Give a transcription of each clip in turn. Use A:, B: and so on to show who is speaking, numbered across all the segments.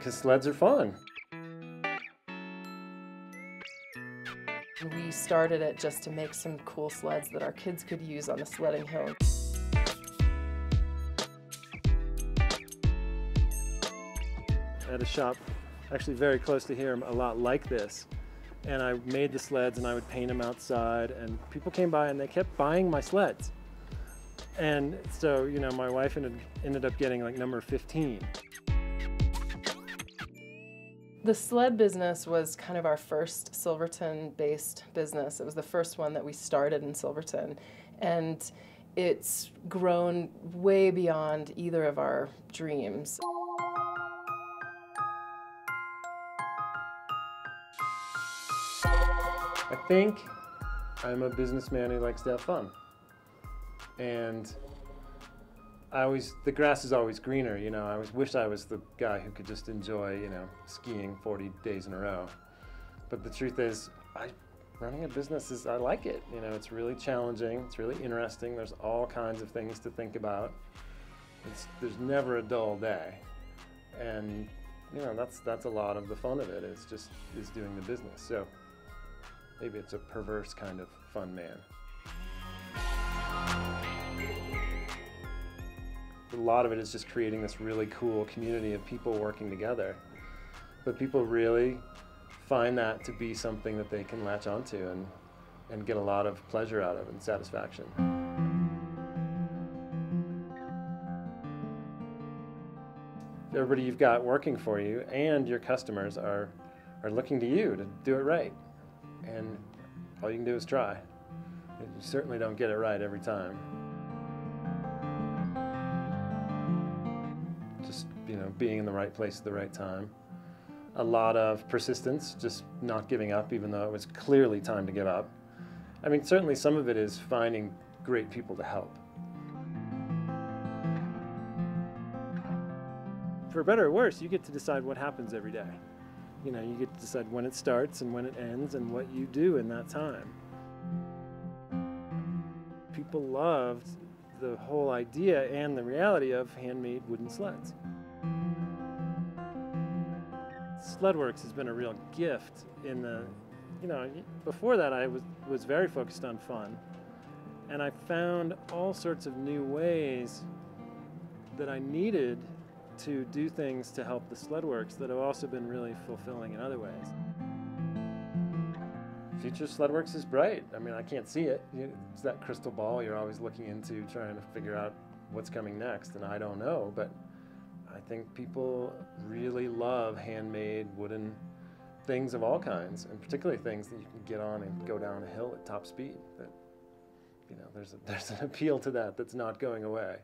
A: Because sleds are fun.
B: We started it just to make some cool sleds that our kids could use on the sledding hill.
A: At a shop actually very close to here, a lot like this. And I made the sleds and I would paint them outside, and people came by and they kept buying my sleds. And so, you know, my wife ended up getting like number 15.
B: The sled business was kind of our first Silverton-based business. It was the first one that we started in Silverton. And it's grown way beyond either of our dreams.
A: I think I'm a businessman who likes to have fun. And the grass is always greener, you know. I always wish I was the guy who could just enjoy, you know, skiing 40 days in a row. But the truth is, running a business I like it. You know, it's really challenging, it's really interesting. There's all kinds of things to think about. There's never a dull day. And, you know, that's a lot of the fun of it, is doing the business. So maybe it's a perverse kind of fun man. A lot of it is just creating this really cool community of people working together. But people really find that to be something that they can latch onto and get a lot of pleasure out of and satisfaction. Everybody you've got working for you and your customers are looking to you to do it right. And all you can do is try. You certainly don't get it right every time. Just, you know, being in the right place at the right time. A lot of persistence, just not giving up even though it was clearly time to give up. I mean, certainly some of it is finding great people to help. For better or worse, you get to decide what happens every day. You know, you get to decide when it starts and when it ends and what you do in that time. People loved the whole idea and the reality of handmade wooden sleds. SledWorks has been a real gift in the, you know, before that I was very focused on fun. And I found all sorts of new ways that I needed to do things to help the SledWorks that have also been really fulfilling in other ways. Future SledWorks is bright. I mean, I can't see it. It's that crystal ball you're always looking into trying to figure out what's coming next, and I don't know, but I think people really love handmade wooden things of all kinds, and particularly things that you can get on and go down a hill at top speed. That, you know, there's an appeal to that that's not going away.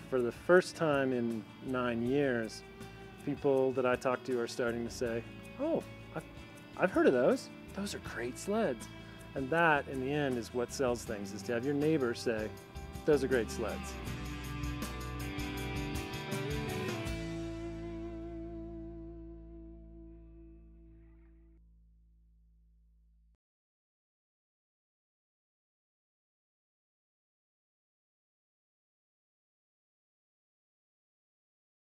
A: For the first time in 9 years, people that I talk to are starting to say, "Oh, I've heard of those. Those are great sleds." And that, in the end, is what sells things, is to have your neighbor say, "Those are great sleds."